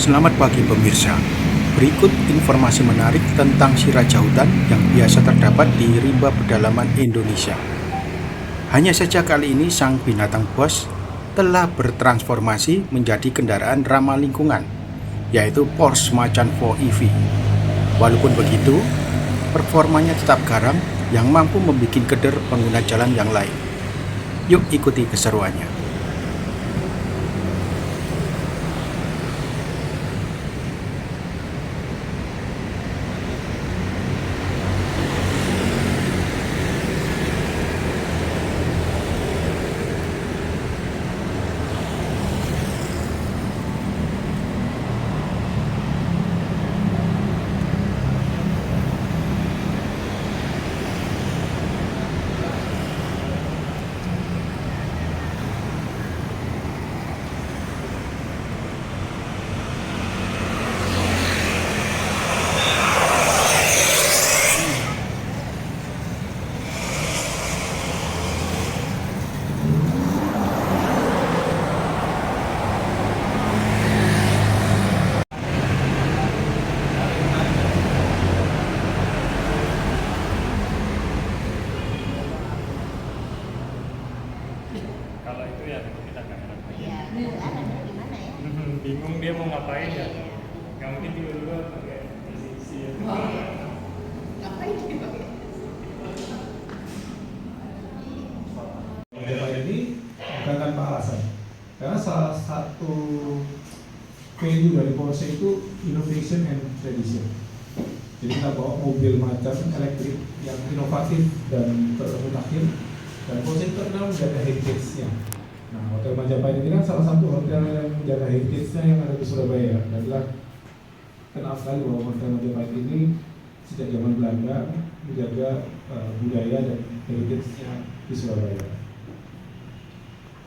Selamat pagi pemirsa. Berikut informasi menarik tentang si raja hutan yang biasa terdapat di rimba pedalaman Indonesia. Hanya saja kali ini sang binatang buas telah bertransformasi menjadi kendaraan ramah lingkungan, yaitu Porsche Macan 4 EV. Walaupun begitu, performanya tetap garang yang mampu membuat keder pengguna jalan yang lain. Yuk ikuti keseruannya. Kalau itu ya kita nggak enak. Iya, ada gimana ya? Bingung dia mau ngapain ya. Nggak mungkin tiba-tiba pakai isi ya. Ngapain dipakai? Ini bukan tanpa alasan, karena salah satu value dari Porsche itu innovation and tradition. Jadi kita bawa mobil Macan elektrik yang inovatif dan termutakhir, dan Porsche itu terkenal menjaga heritage-nya. Nah, Hotel Majapahit ini kan salah satu hotel yang menjaga heritage-nya yang ada di Surabaya. Dan adalah kenal sekali bahwa Hotel Majapahit ini sejak zaman Belanda menjaga budaya dan heritage-nya di Surabaya.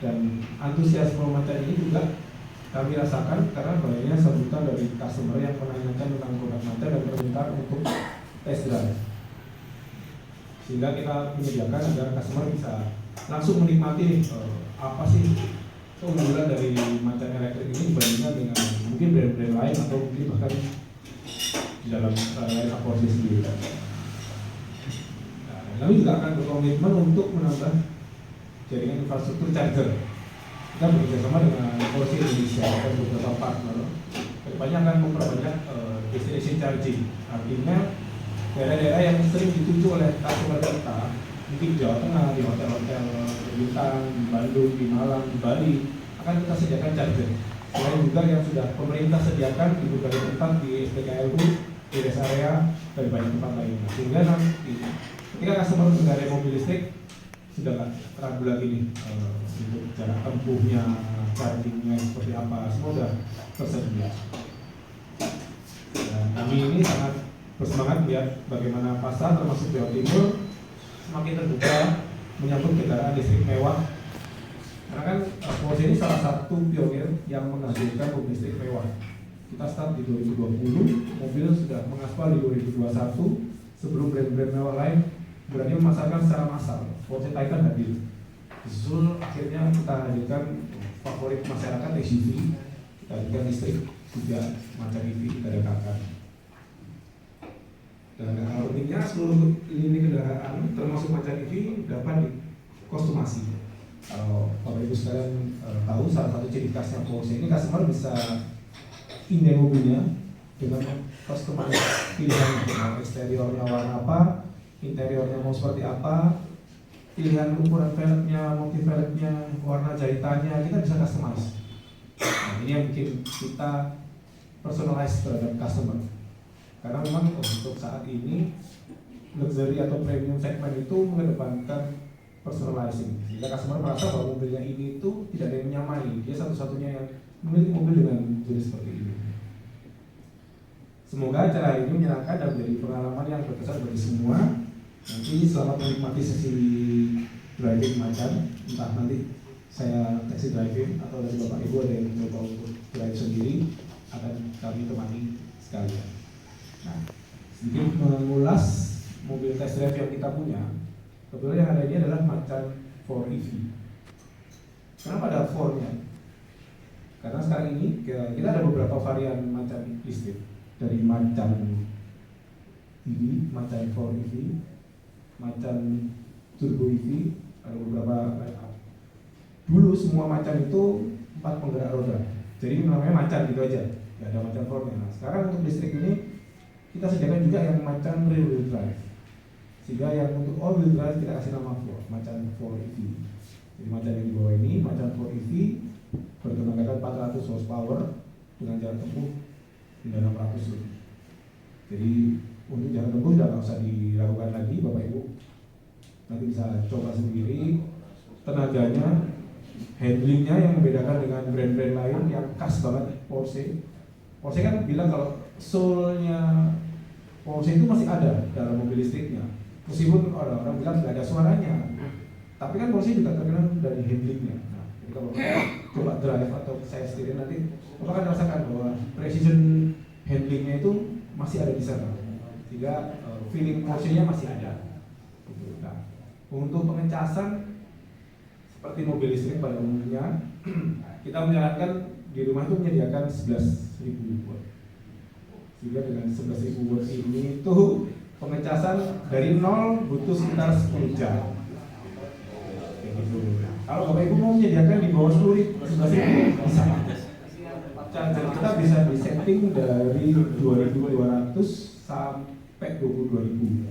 Dan antusiasme Macan ini juga kami rasakan karena banyaknya sambutan dari customer yang menanyakan tentang produk Macan dan permintaan untuk test drive, sehingga kita menyediakan agar customer bisa langsung menikmati apa sih keunggulan dari Macan elektrik ini dibandingkan dengan mungkin brand-brand lain atau mungkin bahkan di dalam lain Porsche sendiri. Nah, kami juga akan berkomitmen untuk menambah jaringan infrastruktur charger. Kita bekerjasama dengan Porsche Indonesia dan beberapa partner. Kedepannya akan memperbanyak destination charging. Artinya daerah-daerah yang sering dituju oleh customer kita, mungkin di Jawa Tengah, di hotel-hotel bintang, di Bandung, di Malang, di Bali, akan kita sediakan charger. Selain juga yang sudah pemerintah sediakan di berbagai tempat di SPKLU, di rest area, dan banyak tempat lainnya. Sehingga nanti ketika customer mengendarai mobil listrik, sudah nggak ragu lagi nih untuk jarak tempuhnya, chargingnya seperti apa, semua sudah tersedia. Dan kami ini sangat bersemangat melihat bagaimana pasar termasuk Jawa Timur semakin terbuka menyambut kendaraan listrik mewah. Karena kan Porsche ini salah satu pionir yang menghasilkan mobil listrik mewah. Kita start di 2020, mobil sudah mengaspal di 2021 sebelum brand-brand mewah lain berani memasarkan secara massal. Porsche Taycan hadir. Disusul akhirnya kita hadirkan favorit masyarakat SUV, kita hadirkan listrik juga Macan EV kita datangkan. Dan pentingnya seluruh lini kendaraan termasuk Macan EV dapat dikostumasi. Kalau Bapak Ibu sekalian tahu, salah satu ciri khasnya Porsche ini customer bisa indai mobilnya dengan customize pilihan mau eksteriornya warna apa, interiornya mau seperti apa, pilihan ukuran velgnya, motif velgnya, warna jahitannya, kita bisa customize. Nah, ini yang bikin kita personalize terhadap customer. Karena memang untuk saat ini luxury atau premium segment itu mengedepankan personalizing. Sehingga customer merasa bahwa mobilnya ini itu tidak ada yang menyamai. Dia satu-satunya yang memiliki mobil dengan jenis seperti ini. Semoga acara ini menyenangkan dan menjadi pengalaman yang berkesan bagi semua. Nanti selamat menikmati sesi driving Macan. Entah nanti saya taxi driving atau dari Bapak Ibu ada yang mencoba untuk drive sendiri, akan kami temani sekalian. Nah, sedikit mengulas mobil test drive yang kita punya. Kebetulan yang ada ini adalah Macan 4 EV. Kenapa ada 4-nya? Karena sekarang ini kita ada beberapa varian macan listrik, dari macan EV, macan 4EV, macan turbo EV, ada beberapa line-up. Dulu semua macan itu 4 penggerak roda, jadi namanya macan gitu aja, nggak ada macan 4-nya. Nah, sekarang untuk listrik ini kita sediakan juga yang macan rear wheel drive, sehingga yang untuk all wheel drive kita kasih nama macan 4EV. Jadi macan yang di bawah ini macan 4EV bertenaga 400 horsepower dengan jarak tempuh hingga 600 lebih. Jadi untuk jarak tempuh sudah nggak usah dilakukan lagi, Bapak Ibu nanti bisa coba sendiri. Tenaganya, handlingnya yang membedakan dengan brand-brand lain yang khas banget Porsche. Porsche kan bilang kalau soul-nya Porsche itu masih ada dalam mobil listriknya, meskipun orang-orang bilang nggak ada suaranya, tapi kan Porsche juga terkenal dari handlingnya. Nah, jadi kalau coba drive atau saya sendiri nanti Bapak akan rasakan bahwa precision handlingnya itu masih ada di sana, sehingga feeling Porsche-nya masih ada. Nah, untuk pengecasan seperti mobil listrik pada umumnya, kita menyarankan di rumah itu menyediakan 11.000 watt. Sehingga dengan 11.000 watt ini itu pengecasan dari 0 butuh sekitar 10 jam. Kayak gitu. Kalau Bapak Ibu mau menyediakan di bawah 11.000 bisa. Charger kita bisa disetting dari 2.200 sampai 22.000.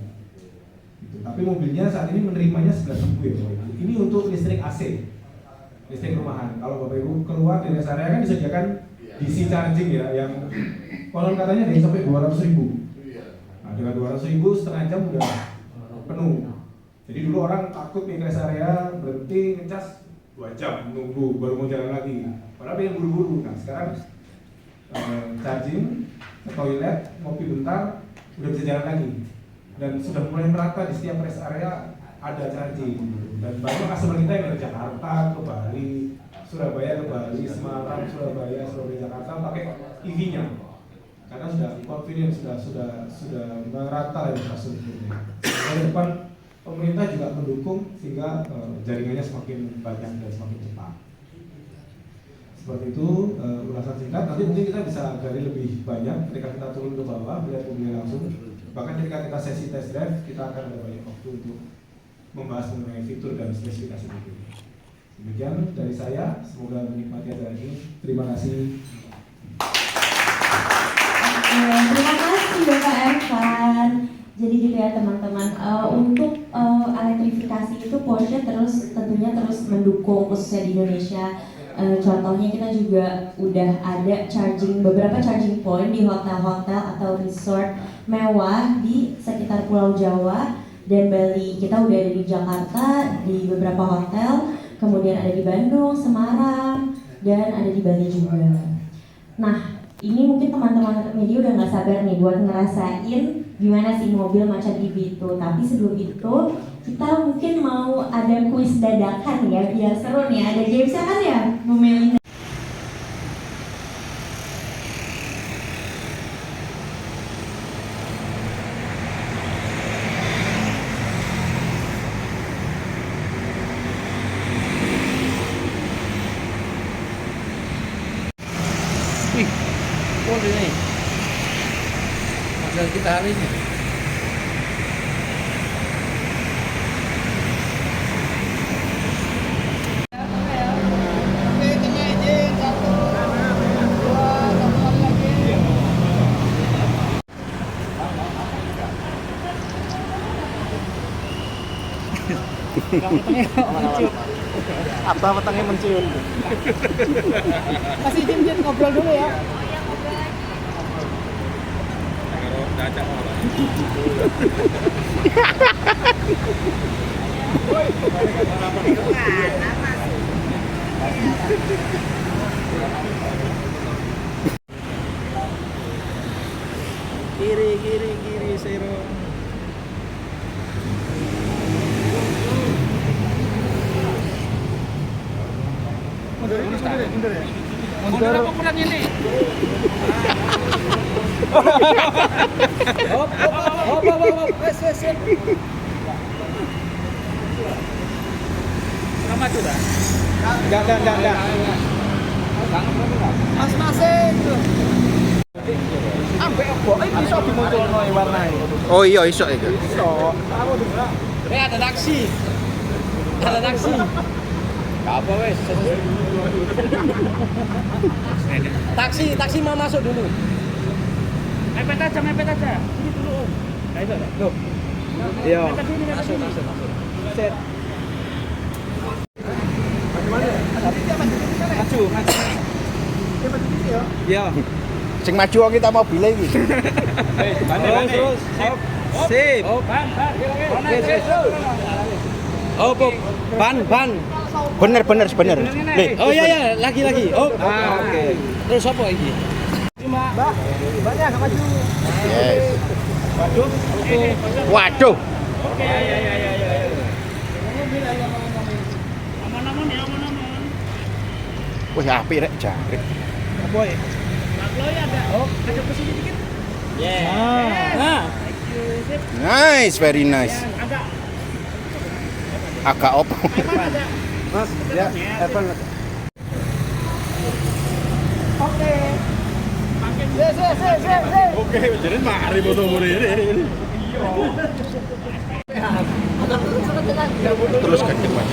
Gitu. Tapi mobilnya saat ini menerimanya 11.000 ya. Ini untuk listrik AC, listrik rumahan. Kalau Bapak Ibu keluar dari rest area kan disediakan DC charging ya, yang konon katanya ada yang sampai 200.000. Nah, dengan 200.000 setengah jam udah penuh. Jadi dulu orang takut di rest area berhenti ngecas 2 jam nunggu baru mau jalan lagi. Padahal pengen buru-buru. Nah sekarang charging ke toilet, ngopi bentar, udah bisa jalan lagi. Dan sudah mulai merata di setiap rest area ada charging. Dan banyak customer kita yang dari Jakarta ke Bali, Surabaya ke Bali, Semarang, Surabaya, Jakarta pakai EV-nya. Karena sudah convenient, sudah merata infrastrukturnya. Ke depan pemerintah juga mendukung sehingga jaringannya semakin banyak dan semakin cepat. Seperti itu ulasan singkat. Nanti mungkin kita bisa gali lebih banyak ketika kita turun ke bawah melihat mobilnya langsung. Bahkan ketika kita sesi test drive, kita akan ada banyak waktu untuk membahas mengenai fitur dan spesifikasi mobil. Demikian dari saya, semoga menikmati acara ini. Terima kasih. Terima kasih Bapak Ervan. Jadi gitu ya teman-teman, untuk elektrifikasi itu Porsche tentunya terus mendukung, khususnya di Indonesia. Contohnya kita juga udah ada beberapa charging point di hotel-hotel atau resort mewah di sekitar Pulau Jawa dan Bali. Kita udah ada di Jakarta di beberapa hotel, kemudian ada di Bandung, Semarang, dan ada di Bali juga. Nah, ini mungkin teman-teman media udah nggak sabar nih buat ngerasain gimana sih mobil macan EV itu. Tapi sebelum itu kita mungkin mau ada kuis dadakan ya, biar seru nih. Ada gamesnya kan ya, Bu Melinda? Ini model kita hari ini. Apa petangnya mencium? Masih izin ngobrol dulu ya. Kiri Sero. Mundur apa pulang ini? Wes. Sama tuh dah. Enggak. Tangan berapa? Mas-masing. Ambek oboke iso dimunculno warnane. Oh iya iso iki. Iso. Ada taksi. Ada taksi. Gak apa wes. Taksi mau masuk dulu. Mepet aja. Sini dulu Om. Nah itu ada. Loh. Iya. Mepet sini. Masuk. Set. Maju. Iya. Sing maju kita mobil iki. Terus. Sip. Oh, ban. Oh, ban. Bener. Oh iya, lagi. Oh. Oke. Terus apa iki? Cuma Bannya enggak maju. Yes. Waduh. Waduh. oke ya. Aman-aman ya, aman-aman. Wih apik rek jangkrik. Apa ya? Lo ya ada. Oh, ada ke sini dikit. Nah. Sip. Nice, very nice. Agak Agak opo. ada. Mas, ya, Evan. Oke. Makin Oke, jadi mari foto ini. Terus kenceng Mas.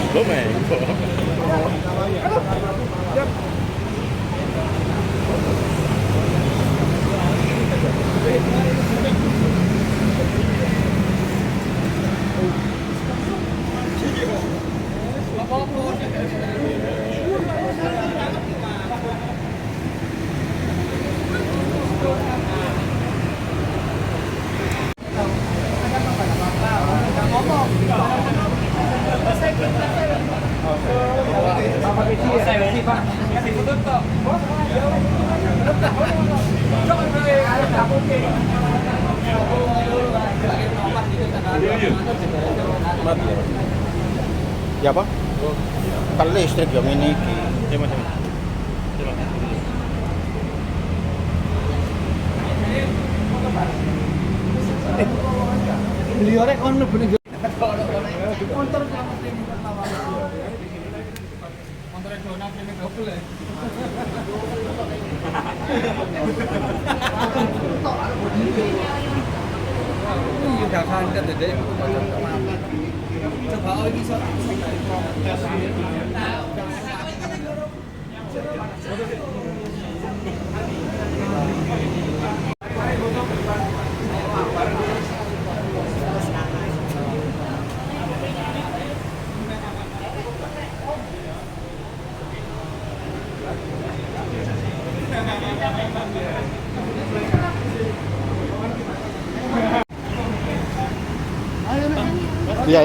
Ya apa? Kan listrik yang ini iki. Beliau rek ono bener. Iya.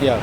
Iya.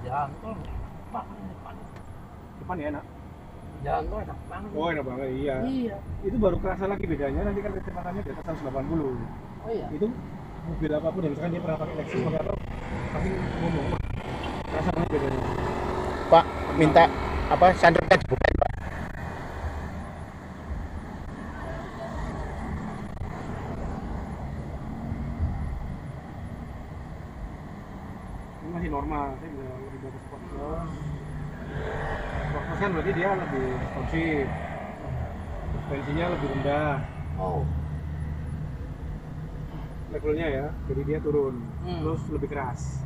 Jalan tol, Pak. Depan ya enak. Jalan tol enak banget. Oh enak banget, iya. Iya. Itu baru kerasa lagi bedanya, nanti kan kecepatannya di atas 180. Oh iya. Itu mobil apapun yang misalkan dia pernah pakai Lexus pakai apa, pasti ngomong, "Wah, rasanya bedanya." Pak, minta apa sunroofnya dibuka, Pak. Ini masih normal, saya bisa lebih bagus sport. Sport kan berarti dia lebih responsif, suspensinya lebih rendah Oh. levelnya ya, jadi dia turun, Hmm. terus lebih keras.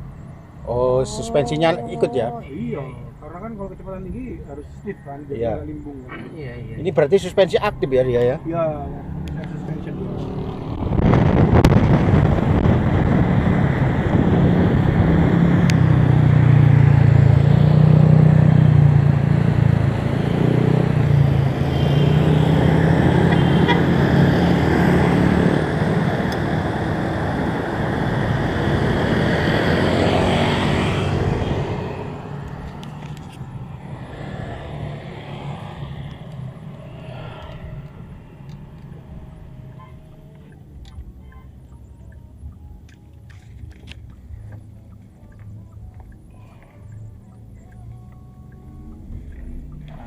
Oh, suspensinya ikut ya. Iya, karena kan kalau kecepatan tinggi harus stiff kan, jadi Iya. agak limbung kan. Iya, iya. Ini berarti suspensi aktif ya dia ya. Iya, ya, suspension dulu.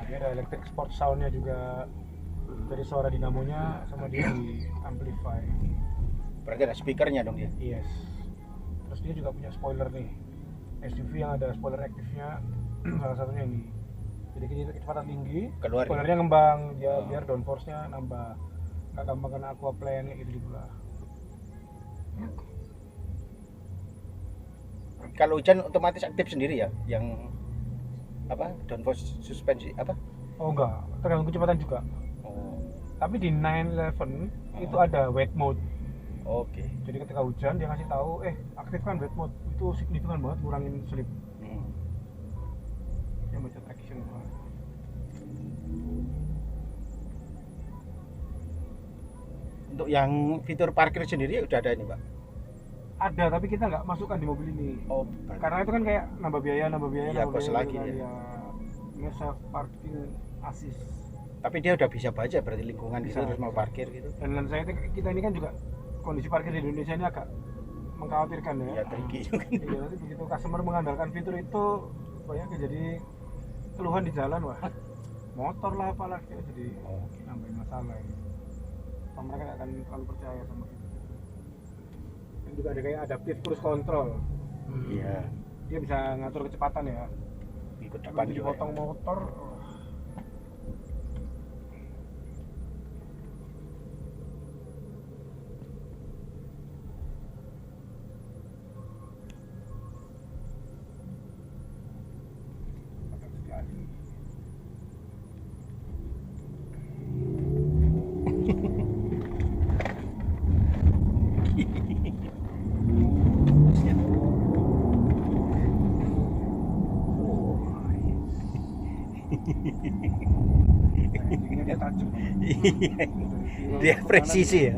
Dia ada electric sport soundnya juga, dari suara dinamonya sama dia di amplify. Berarti ada speakernya dong dia. Yes. Terus dia juga punya spoiler nih, SUV yang ada spoiler aktifnya. Salah satunya ini, jadi kita kecepatan tinggi Keluar ya? spoilernya ngembang dia, Oh. biar downforce-nya nambah, nggak gampang kena aquaplane gitu lah. Kalau hujan otomatis aktif sendiri ya, yang apa downforce suspensi apa? Oh enggak, tergantung kecepatan juga. Oh, Tapi di 911 itu ada wet mode. oke. Jadi ketika hujan dia ngasih tahu, aktifkan wet mode. Itu signifikan banget ngurangin slip. Hmm. Dia baca traction banget. Untuk yang fitur parkir sendiri udah ada ini, Pak. Ada, tapi kita nggak masukkan di mobil ini. Oh, Karena itu kan kayak nambah biaya Iya, kos lagi kan, ya. Ini self parking assist. tapi dia udah bisa baca berarti lingkungan gitu Bisa. terus mau parkir gitu. Dan saya kita ini kan juga kondisi parkir di Indonesia ini agak mengkhawatirkan ya. Ya tricky juga. Iya, nanti begitu customer mengandalkan fitur itu banyak jadi keluhan di jalan, wah motor lah apalah ya, jadi nambahin masalah ini. Sama mereka nggak akan terlalu percaya sama fitur itu. Dan juga ada kayak adaptive cruise control, Iya. dia bisa ngatur kecepatan ya. Ikut Kalau depan juga. dipotong motor, akan sekali. Ini dia tajam. Dia presisi ya.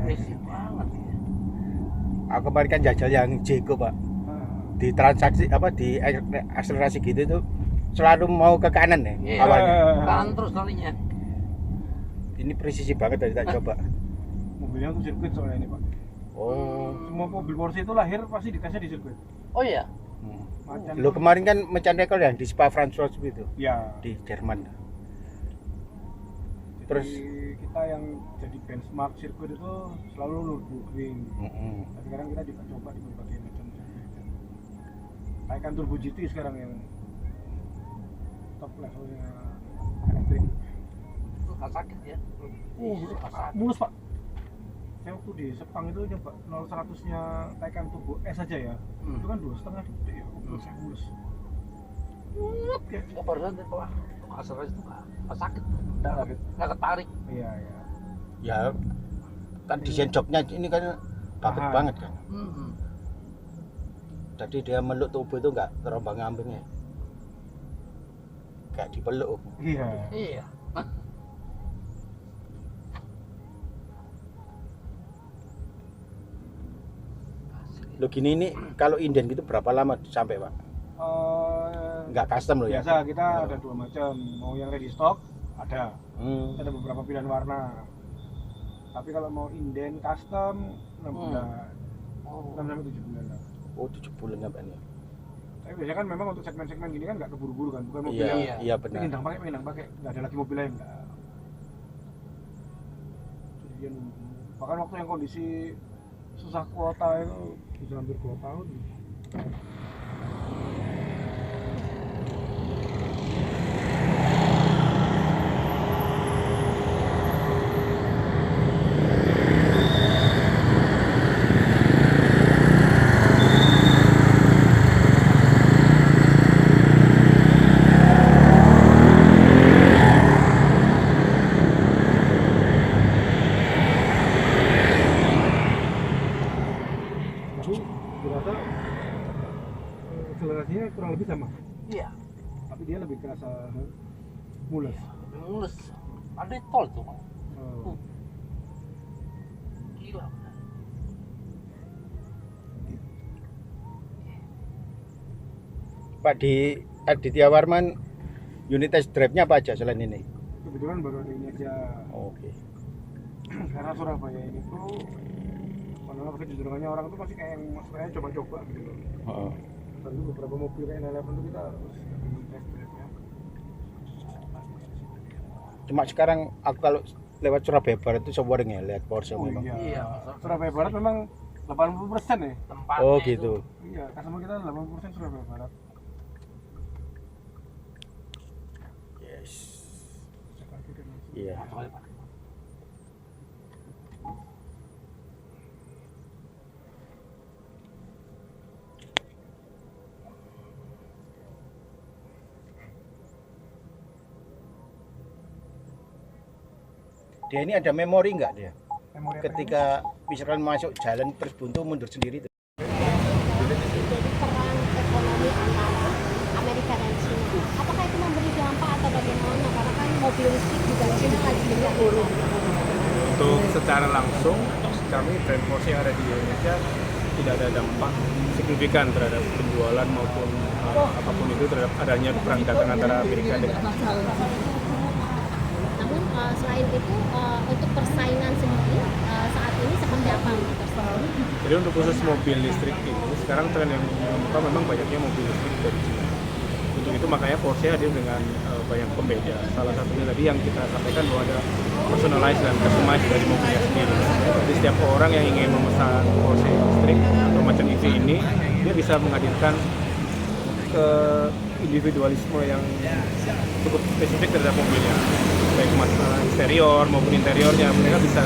Berisik banget ya. Aku kemarin kan jajal yang Jeko, Pak. Di transaksi apa di akselerasi gitu tuh selalu mau ke kanan ya Iya. awalnya. Kanan terus kalinya. Ini presisi banget tadi tak coba. Mobilnya tuh sirkuit soalnya ini, Pak. Oh. Semua mobil Porsche itu lahir pasti ditesnya di sirkuit. Oh iya. Macan Lo kemarin kan mencan rekor yang di Spa Francorchamps itu ya. di Jerman. Jadi Terus kita yang jadi benchmark sirkuit itu selalu Nürburgring. Nah, sekarang kita juga coba di berbagai macam sirkuit. Kayak kan Turbo GT sekarang yang top levelnya elektrik. Itu nggak sakit ya. Itu mulus, Pak. Saya waktu di Sepang itu nyoba 0-100-nya Taycan Turbo S aja ya. Itu kan 2,5 detik ya. Mulus. Oh, barusan tuh, Pak. Masalah itu nggak sakit, nggak ketarik. Iya, iya. Ya kan desain joknya ini kan bagus Aha. banget kan. Hmm. Jadi dia meluk tubuh itu nggak terombang-ambing ya. Kayak dipeluk. Iya. Iya. Lo gini ini kalau inden gitu berapa lama sampai Pak? Nggak custom lo ya? Biasa kita ada dua macam, mau yang ready stock ada, Hmm. ada beberapa pilihan warna. Tapi kalau mau inden custom 6 bulan, 6 sampai 7 bulan lah. Oh 7 bulan ya Pak ini. Tapi biasanya kan memang untuk segmen-segmen gini kan nggak keburu-buru kan, bukan mobil Iya, yang iya benar. pengen pakai, nggak ada lagi mobil lain nggak. Jadi dia nunggu. Bahkan waktu yang kondisi susah kuota itu bisa hampir 2 tahun. Tapi dirasa akselerasinya kurang lebih sama, Iya. tapi dia lebih kerasa mulus. Mulus. Ada tol tuh. Oh. Gila. Pak di Aditya Warman unit test drive-nya apa aja selain ini? Kebetulan baru ada ini aja. Oke. Karena Surabaya ini tuh karena kecenderungannya orang tuh masih kayak yang maksudnya coba-coba gitu loh. Heeh. Tentu beberapa mobil kayak N11 tuh kita harus test drive-nya. Cuma sekarang aku kalau lewat Surabaya Barat itu sering ya lihat Porsche Oh memang. iya. Iya. Surabaya Barat memang 80% ya. Tempatnya Oh itu. gitu. Iya, customer kita 80% Surabaya Barat. Yes. Jakarta dan lain-lain. Iya. Boleh, Pak. Dia ini ada memori nggak dia? Memori apa Ketika misalkan masuk jalan terus buntu mundur sendiri itu. Jadi perang ekonomi antara Amerika dan China. Apakah itu memberi dampak atau bagaimana? Karena kan mobil listrik juga China lagi banyak turun. Untuk secara langsung kami brand Porsche yang ada di Indonesia tidak ada dampak signifikan terhadap penjualan maupun apapun itu terhadap adanya perang dagang antara Amerika dengan Namun selain itu untuk persaingan sendiri saat ini seperti apa untuk persaingan? Jadi untuk khusus mobil listrik ini sekarang tren yang membuka memang banyaknya mobil listrik dari China. Untuk itu makanya Porsche hadir dengan banyak pembeda. Salah satunya tadi yang kita sampaikan bahwa ada personalized dan customized dari mobilnya sendiri. Jadi setiap orang yang ingin memesan Porsche listrik atau macam EV ini, dia bisa menghadirkan ke individualisme yang cukup spesifik terhadap mobilnya, baik masalah eksterior maupun interiornya. Mereka bisa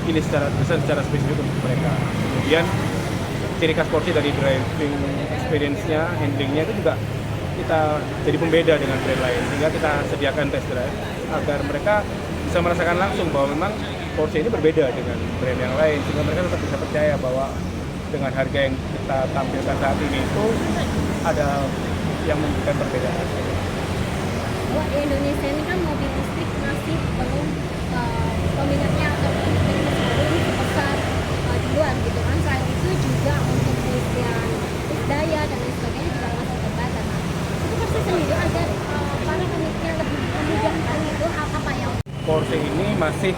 pilih secara spesifik untuk mereka. Kemudian ciri khas Porsche dari driving experience-nya, handling-nya itu juga kita jadi pembeda dengan brand lain, sehingga kita sediakan test drive agar mereka bisa merasakan langsung bahwa memang Porsche ini berbeda dengan brand yang lain, sehingga mereka tetap bisa percaya bahwa dengan harga yang kita tampilkan saat ini itu ada yang memberikan perbedaan. Bahwa di Indonesia ini kan mobil listrik masih belum peminatnya atau belum sebesar di luar gitu kan. Selain itu juga untuk pengisian daya dan lain sebagainya juga masih terbatas. Itu pasti sendiri agar para pemiliknya lebih memudahkan itu apa yang Porsche ini masih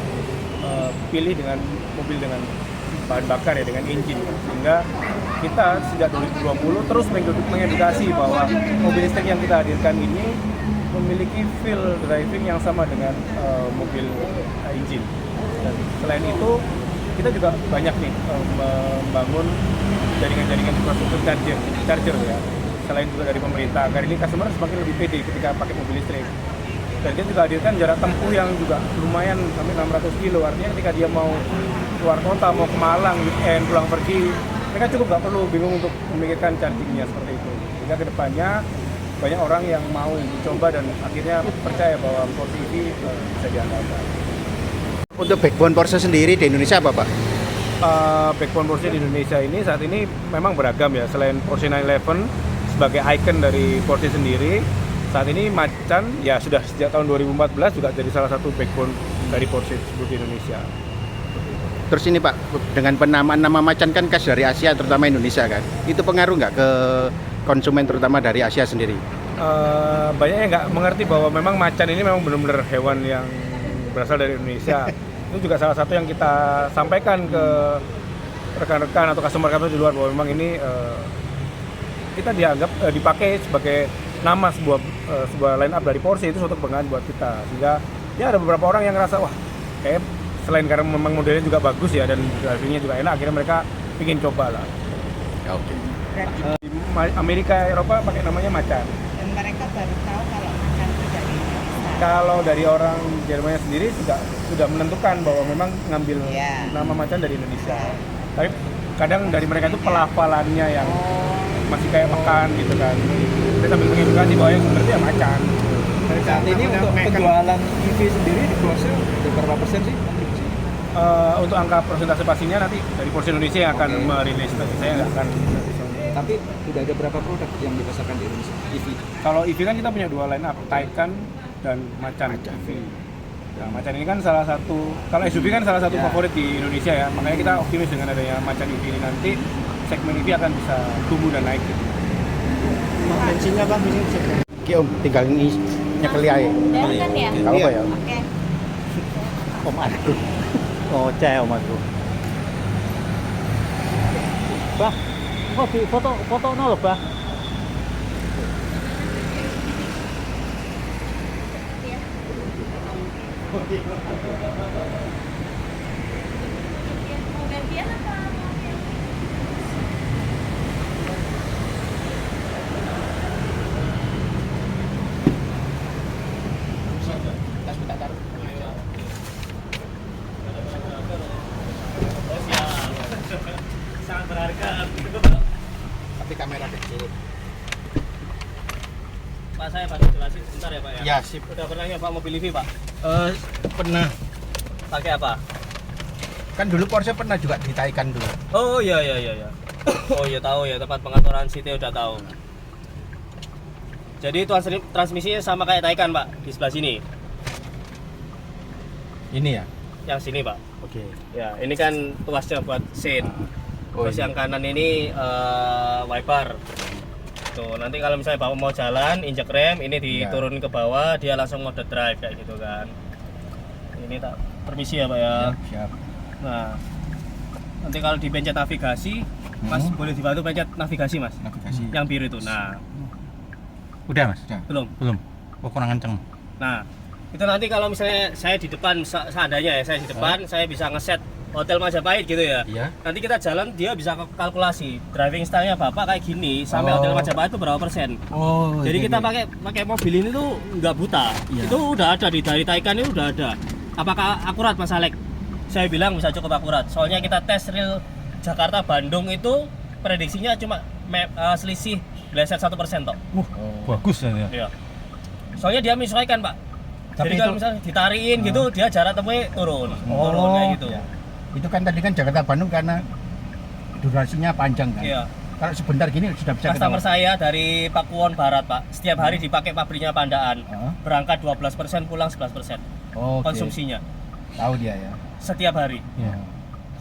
pilih dengan mobil dengan bahan bakar ya, dengan engine, sehingga kita sejak 2020 terus mengedukasi bahwa mobil listrik yang kita hadirkan ini memiliki feel driving yang sama dengan mobil engine. Dan selain itu kita juga banyak nih membangun jaringan-jaringan infrastruktur charger ya, selain juga dari pemerintah, agar ini customer semakin lebih pede ketika pakai mobil listrik. Dan kita juga hadirkan jarak tempuh yang juga lumayan sampai 600 kilo. Artinya ketika dia mau keluar kota, mau ke Malang, weekend, pulang pergi, mereka cukup nggak perlu bingung untuk memikirkan chargingnya seperti itu. Sehingga kedepannya banyak orang yang mau coba dan akhirnya percaya bahwa Porsche EV bisa diandalkan. Untuk backbone Porsche sendiri di Indonesia apa, Pak? Backbone Porsche di Indonesia ini saat ini memang beragam ya. Selain Porsche 911 sebagai ikon dari Porsche sendiri, saat ini Macan ya sudah sejak tahun 2014 juga jadi salah satu backbone dari Porsche di Indonesia. Terus ini Pak, dengan penamaan nama Macan kan khas dari Asia terutama Indonesia kan, itu pengaruh nggak ke konsumen terutama dari Asia sendiri? Banyak yang nggak mengerti bahwa memang Macan ini memang benar-benar hewan yang berasal dari Indonesia. Itu juga salah satu yang kita sampaikan ke rekan-rekan atau customer di luar bahwa memang ini kita dianggap dipakai sebagai nama sebuah line up dari Porsche, itu suatu kebanggaan buat kita. Sehingga ya ada beberapa orang yang ngerasa wah kayak selain karena memang modelnya juga bagus ya dan drivingnya juga enak, akhirnya mereka ingin coba lah. Oke. Di Amerika, Eropa pakai namanya Macan. Dan mereka baru tahu kalau Macan itu dari Indonesia. Kalau dari orang Jermannya sendiri sudah menentukan bahwa memang ngambil nama Macan dari Indonesia. Tapi kadang dari mereka itu pelafalannya yang masih kayak pekan gitu kan. Kita sambil mengedukasi bahwa yang sebenarnya ya Macan. Saat ini untuk penjualan EV sendiri di Porsche berapa persen sih? Untuk angka persentase pastinya nanti dari Porsche Indonesia yang akan merilis, saya nggak akan. Tapi sudah ada berapa produk yang dipasarkan di Indonesia EV? Kalau EV kan kita punya dua line up, Taycan dan Macan EV. Nah, Macan ini kan salah satu, kalau SUV kan salah satu favorit di Indonesia ya, makanya kita optimis dengan adanya Macan EV ini nanti segmen EV akan bisa tumbuh dan naik. Gitu. Bensinnya Bang, Oke Om, tinggal nyekeli aja. Dan kan ya? Kalau apa ya? Oke. Om aku. Oh, om aku. Bah, kok di foto nol, Bah? Mau gantian apa? Tapi kamera kecil. Pak, saya bantu jelasin sebentar ya Pak ya? Ya, sip. Udah pernah nyoba mobil EV Pak? Pernah. Pakai apa? Kan dulu Porsche pernah juga di Taycan dulu. Oh iya. Oh iya tahu ya, tempat pengaturan seatnya udah tahu. Jadi transmisinya sama kayak Taycan Pak, di sebelah sini. Ini ya? Yang sini Pak. Oke. Ya, ini kan tuasnya buat seat. Oh, Terus iya. yang kanan ini wiper. Tuh, nanti kalau misalnya Bapak mau jalan, injek rem, ini diturunin ke bawah, dia langsung mode drive kayak gitu kan. Ini tak permisi ya Pak ya. Siap. Nah, nanti kalau dipencet navigasi, Mas boleh dibantu pencet navigasi Mas. Navigasi. Yang biru itu. Nah, Udah Mas? Udah. belum. Oh, kurang kenceng. Nah, itu nanti kalau misalnya saya di depan, seandainya ya saya di depan, saya bisa ngeset Hotel Majapahit gitu ya. Iya. Nanti kita jalan, dia bisa kalkulasi driving style-nya Bapak kayak gini sampai Hotel Majapahit itu berapa persen. Oh. Jadi kita pakai mobil ini tuh nggak buta. Iya. Itu udah ada dari Taycan itu udah ada. Apakah akurat Mas Alek? Saya bilang bisa cukup akurat. Soalnya kita tes real Jakarta Bandung itu prediksinya cuma selisih bleset 1% toh. Bagus ya. Iya. Soalnya dia menyesuaikan Pak. Tapi Jadi kalau itu- misalnya ditariin gitu, dia jarak tempuhnya turun kayak gitu. Iya. Itu kan tadi kan Jakarta Bandung karena durasinya panjang kan. Iya. Kalau sebentar gini sudah bisa Customer saya dari Pakuwon Barat Pak, setiap hari dipakai pabriknya Pandaan. Heeh. Berangkat 12%, pulang 11% Oke. konsumsinya Tahu dia ya. setiap hari. Iya.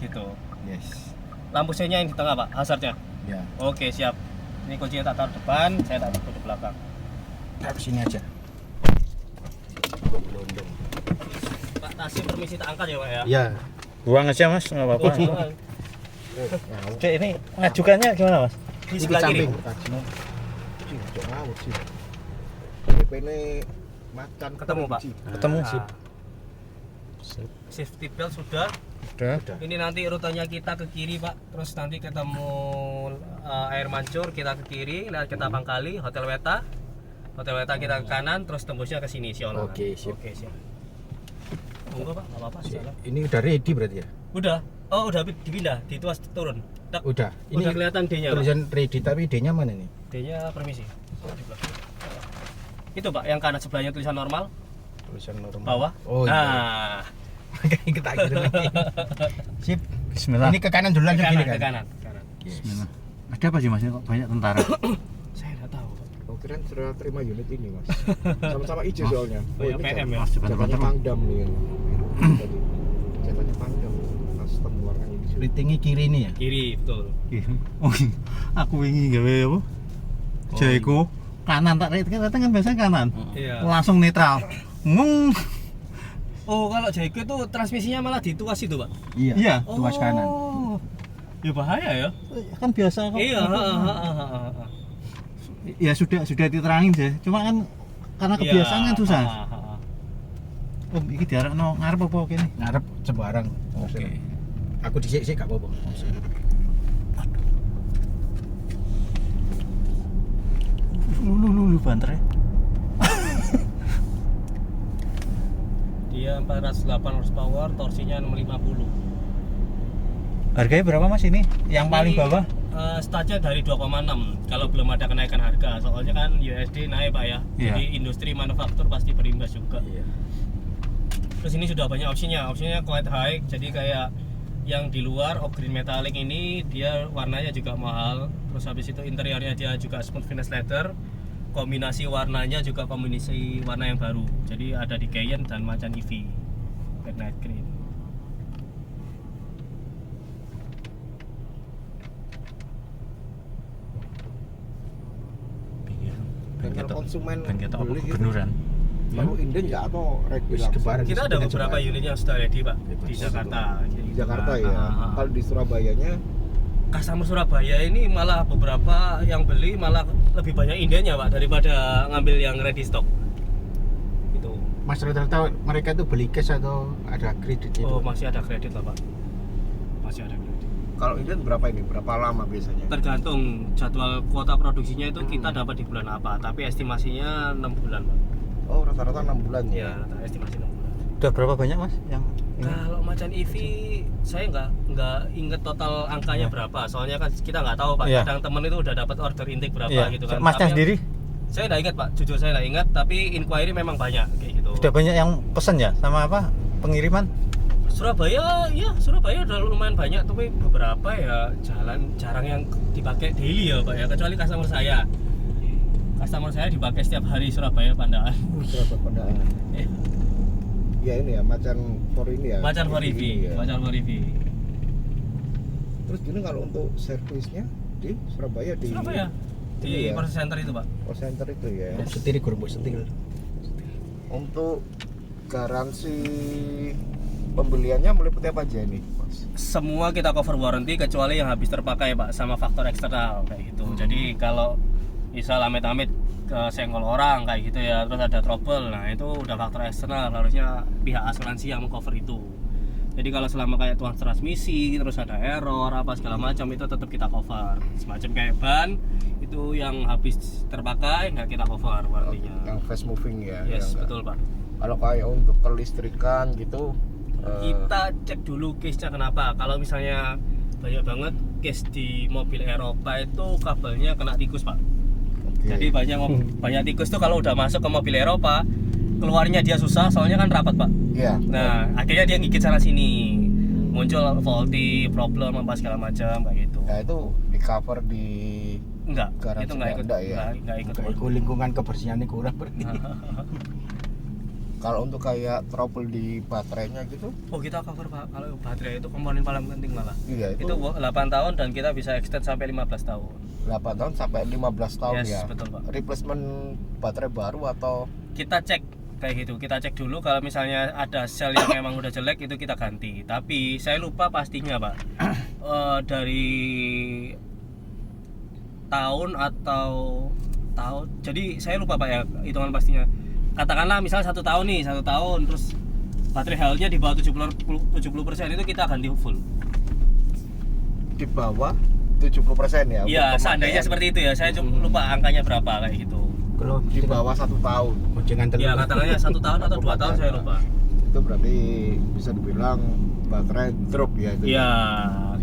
Gitu. Yes. Lampu senya yang di tengah Pak, hazardnya. Ya. Oke siap. Ini kuncinya tak taruh depan, saya tak taruh di belakang. Taruh sini aja. Pak Tasih permisi tak angkat ya Pak ya. Iya. Buang aja Mas, nggak apa-apa. Cek, ini ngajukannya gimana Mas? Di sebelah kiri. Macan Ketemu Pak. Ketemu Nah, sih. Safety belt sudah. Udah. Ini nanti rutenya kita ke kiri Pak. Terus nanti ketemu air mancur, kita ke kiri, lihat ke Tapang Kali, Hotel Weta. Hotel Weta kita ke kanan, terus tembusnya ke sini Siono. Oke, sip. Oke, siap. Monggo Pak, enggak apa-apa. silakan. Ini udah ready berarti ya? Udah. Oh, udah dipindah, dituas turun. Tak, Udah. Ini udah kelihatan D-nya Pak. tulisan ready tapi D-nya mana nih? D-nya permisi. Itu Pak, yang kanan sebelahnya tulisan normal, Tulisan normal. bawah. Oh iya. Nah, Makanya kita akhirin lagi. Sip. Bismillah. Ini ke kanan dulu ke aja kanan, gini ke kan. kanan, ke kanan. Bismillah. Ada apa sih Mas? Ini kok banyak tentara? Saya nggak tahu. Oh, keren sudah terima unit ini mas. Sama-sama hijau soalnya. Banyak PM ya. Mas, Jawabannya depan-depan. Pangdam nih. Tadi. Jawabannya Pangdam. Custom warnanya hijau. Ratingnya kiri ini ya. Kiri, betul. Oh, aku ingin gawe apa? Jeko kanan tak rating kan biasanya kanan. Iya. Langsung netral. Mung. Oh, kalau Jeko itu transmisinya malah dituas itu, Pak. Iya. Tuas kanan. Ya bahaya ya. Kan biasa kok. Iya, Ya sudah diterangin sih. Cuma kan karena kebiasaan kan susah. Oh, iki diarakno ngarep apa kene? Ngarep sembarang. Oke. Aku disik-sik gak apa-apa. Lu banter ya. Dia 408 horsepower, torsinya 650. Harganya berapa Mas ini? Yang paling bawah? Startnya dari 2,6 kalau belum ada kenaikan harga. Soalnya kan USD naik Pak ya. Iya. Jadi industri manufaktur pasti berimbas juga. Iya. Terus ini sudah banyak opsinya. Opsinya quite high. Jadi kayak yang di luar green metallic ini dia warnanya juga mahal. Terus habis itu interiornya dia juga smooth finish leather. Kombinasi warnanya juga kombinasi warna yang baru. Jadi ada di Cayenne dan Macan EV. Midnight Green. Dan kalau konsumen Ben kita apa beli gitu, kebenuran. perlu inden nggak atau regular? Kebaran. Kita ada beberapa unit yang sudah ready Pak di Jakarta. Di Jakarta ya. Kalau di Surabayanya Customer Surabaya ini malah beberapa yang beli malah lebih banyak indennya Pak daripada ngambil yang ready stock. Itu. Mas rata-rata mereka itu beli cash atau ada kredit itu? Oh, masih ada kredit lah Pak. Masih ada kredit. kalau inden berapa ini? Berapa lama biasanya? Tergantung jadwal kuota produksinya itu kita dapat di bulan apa, tapi estimasinya 6 bulan Pak. Oh, rata-rata 6 bulan Ya, ya. estimasi 6 bulan. Udah berapa banyak Mas yang ini? Kalau Macan EV saya nggak inget total angkanya berapa, soalnya kan kita nggak tahu Pak. Iya. Kadang temen itu udah dapat order intake berapa Iya. gitu kan. Masnya Tapi sendiri saya nggak ingat Pak, jujur saya nggak ingat, tapi inquiry memang banyak kayak gitu. udah banyak yang pesen ya sama apa pengiriman? Surabaya udah lumayan banyak, tapi beberapa ya jalan jarang yang dipakai daily ya Pak ya, kecuali customer saya. Customer saya dipakai setiap hari Surabaya Pandaan. Berapa Pandaan? Ya ini ya, Macan for ini ya. Macan for EV, ya. Macan for EV. Terus gini kalau untuk servisnya di Surabaya di Di Iya. Proses Center itu Pak. call center itu ya. Setir kurang setir. Untuk garansi pembeliannya meliputi apa aja ini, Mas? Semua kita cover warranty kecuali yang habis terpakai Pak sama faktor eksternal kayak gitu. Jadi kalau misal amit-amit senggol orang kayak gitu ya, terus ada trouble, nah itu udah faktor eksternal, harusnya pihak asuransi yang mengcover itu. Jadi kalau selama kayak tuang transmisi, terus ada error apa segala macam itu tetap kita cover. Semacam kayak ban itu yang habis terpakai nggak kita cover warrantinya. Yang fast moving ya. Yes, ya, betul Pak. Kalau kayak untuk kelistrikan gitu Kita cek dulu case-nya kenapa. Kalau misalnya banyak banget case di mobil Eropa itu kabelnya kena tikus Pak. Jadi banyak tikus tuh kalau udah masuk ke mobil Eropa keluarnya dia susah, soalnya kan rapat Pak. Iya. Nah akhirnya dia gigit sana sini, muncul faulty problem apa segala macam kayak gitu. Nah, itu di cover di Enggak, garansi itu nggak ikut, enggak ya? nggak ikut. Itu lingkungan kebersihannya kurang berarti. Kalau untuk kayak trouble di baterainya gitu, Oh kita cover Pak, kalau baterai itu komponen paling penting malah. iya Itu 8 tahun dan kita bisa extend sampai 15 tahun. 8 tahun sampai 15 tahun Yes, ya. betul, Pak. Replacement baterai baru atau Kita cek kayak gitu, kita cek dulu kalau misalnya ada sel yang memang udah jelek itu kita ganti. Tapi saya lupa pastinya Pak. Dari tahun atau tahun. Jadi saya lupa Pak ya hitungan pastinya. Katakanlah misalnya 1 tahun nih, 1 tahun terus baterai health-nya di bawah 70% itu kita ganti full. di bawah 70% ya? Iya, untuk seandainya pemakaian. seperti itu ya. Saya cuma lupa angkanya berapa kayak gitu. Kalau Di bawah 1 tahun jangan Ya katakannya 1 tahun atau 2 tahun saya lupa. itu berarti bisa dibilang baterai drop ya itu. Iya,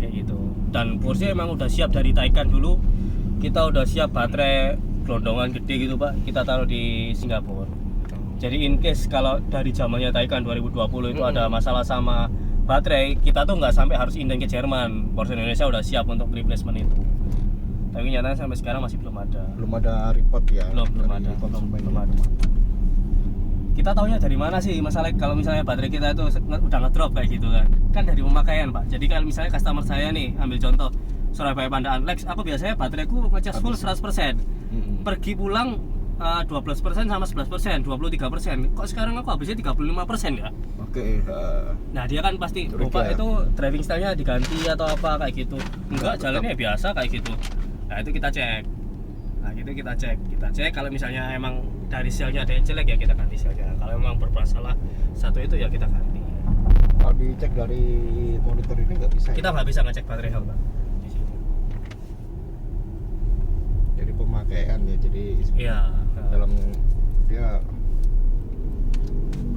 kayak gitu. Dan Porsche emang udah siap dari Taycan dulu. Kita udah siap baterai gelondongan gede gitu Pak, kita taruh di Singapura. Jadi in case kalau dari zamannya Taycan 2020 itu ada masalah sama baterai, kita tuh nggak sampai harus inden ke Jerman. Porsche Indonesia udah siap untuk replacement itu. Tapi nyatanya sampai sekarang masih belum ada. Belum ada report ya. Belum dari ada. konsumen. Belum ada. Kita taunya dari mana sih masalah kalau misalnya baterai kita itu udah ngedrop kayak gitu kan? Kan dari pemakaian Pak. Jadi kalau misalnya customer saya nih, ambil contoh Surabaya Pandaan Lex, aku biasanya bateraiku ngecas full 100%. Pergi pulang 12% sama 11%, 23%. Kok sekarang aku habisnya 35% ya? Oke. Nah dia kan pasti Curiga Bapak ya? itu driving style-nya diganti atau apa kayak gitu. Enggak, jalannya biasa kayak gitu. Nah itu kita cek. Nah gitu kita cek kalau misalnya emang dari sel-nya ada yang jelek ya kita ganti sel-nya. Kalau emang bermasalah satu itu ya kita ganti. Kalau dicek dari monitor ini nggak bisa. Kita nggak bisa ngecek baterai health Pak di situ. Jadi pemakaian ya. Jadi Iya. dalam dia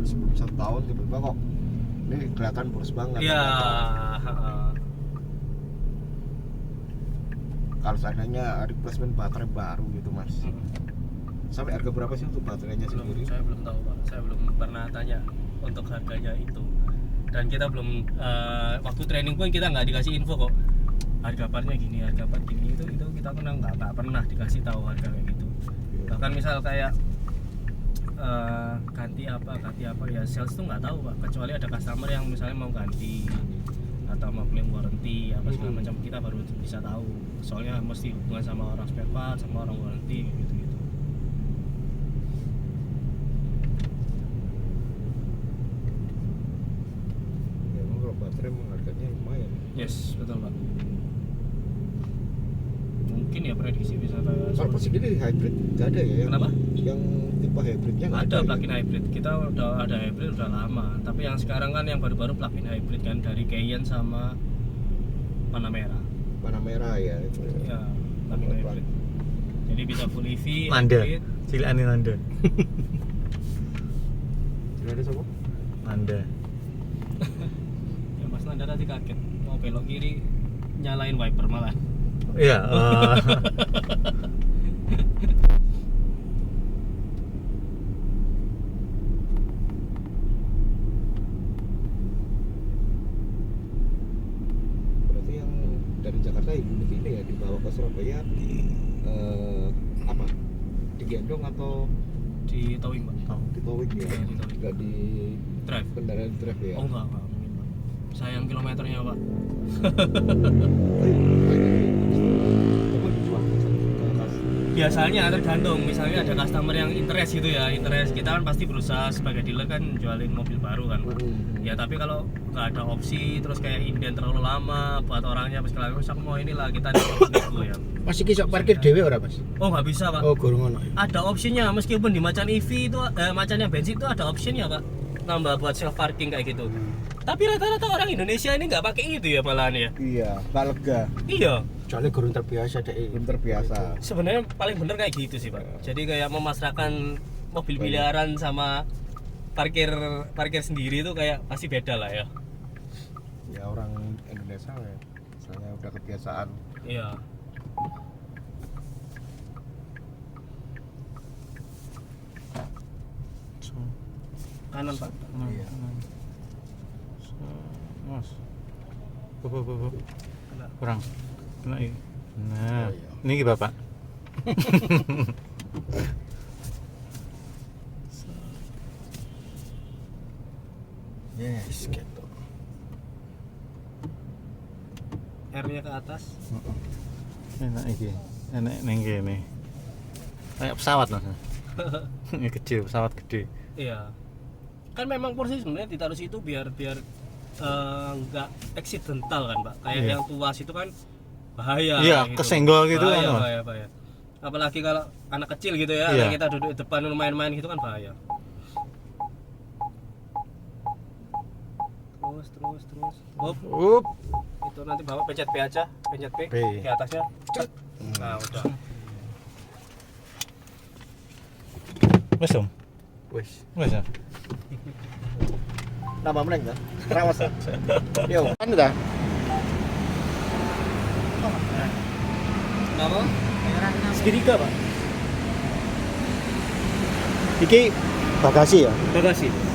sebelum 1 tahun tiba-tiba kok ini kelihatan boros banget. Iya. Kalau seandainya replacement baterai baru gitu Mas, sampai harga berapa sih untuk baterainya sendiri? Saya belum tahu Pak, saya belum pernah tanya untuk harganya itu. Dan kita belum waktu training pun kita nggak dikasih info kok. Harga partnya gini, harga part gini itu kita pernah nggak pernah dikasih tahu harga kayak gitu. Bahkan misal kayak ganti apa ya sales tuh nggak tahu Pak, kecuali ada customer yang misalnya mau ganti atau mau claim warranty apa segala macam, kita baru bisa tahu. Soalnya mesti hubungan sama orang spare part, sama orang warranty gitu-gitu. Ya, memang kalau baterai memang harganya lumayan. Yes, betul Pak. Mungkin ya prediksi bisa kayak Kalau pas ini hybrid nggak ada ya? Kenapa? Yang tipe hybridnya nggak ada ya? plug-in hybrid. Kita udah ada hybrid udah lama. Tapi yang sekarang kan yang baru-baru plug-in hybrid kan dari Cayenne sama Panamera. Panamera ya. Itu. Ya, plug-in hybrid. Jadi bisa full EV, Nanda, hybrid. cilikane Nanda. Tidak ada siapa? Nanda. Ya Mas Nanda tadi kaget mau belok kiri nyalain wiper malah. Iya. Berarti yang dari Jakarta ibu ini ya dibawa ke Surabaya apa? Digendong atau Di towing Pak. di towing ya? Iya, di towing. Nggak di Drive. kendaraan drive ya? Oh enggak mungkin Pak. Sayang kilometernya Pak. Apa dijual ke kas? Biasanya tergantung, misalnya ada customer yang interest gitu ya, interest kita kan pasti berusaha sebagai dealer kan jualin mobil baru kan Pak. Ya tapi kalau nggak ada opsi terus kayak inden terlalu lama buat orangnya pas kalau aku mau inilah kita ada nego ya. Mas iki sok parkir dhewe ora, Mas? Oh nggak bisa Pak. Oh, gurung ngono. Ada opsinya meskipun di Macan EV itu Macan yang bensin itu ada opsinya Pak, nambah buat self parking kayak gitu. Tapi rata-rata orang Indonesia ini nggak pakai itu ya malahan ya. Iya, nggak lega. Iya. Soalnya gurung terbiasa deh. Belum terbiasa. Sebenarnya paling bener kayak gitu sih Pak. Jadi kayak memasrahkan mobil miliaran sama parkir sendiri itu kayak pasti beda lah ya. Ya orang Indonesia ya, misalnya udah kebiasaan. Iya. Kanan Pak. Iya. Mas. Bu. Kurang. Kena ini. Nah, ini Bapak. Yes, gitu. R-nya ke atas. Enak iki. Enak ning kene. Kayak pesawat Mas. Ini kecil, pesawat gede. Iya. Kan memang Porsche sebenarnya ditaruh situ biar nggak accidental kan Pak. Kayak Iya. yang tuas itu kan bahaya. Iya, gitu. kesenggol gitu bahaya, kan, Mas. bahaya. Apalagi kalau anak kecil gitu ya, Iya. kayak kita duduk di depan main-main gitu kan bahaya. Terus. Hop. Up. Itu nanti bawa pencet P aja, pencet P, P. di atasnya. Cet. Nah, udah. Wes, Om. Wes. Wes ya. Nambah meneng kan? Rawas. Yo, kan dah. Apa? Segitiga Pak. Iki bagasi ya. Bagasi.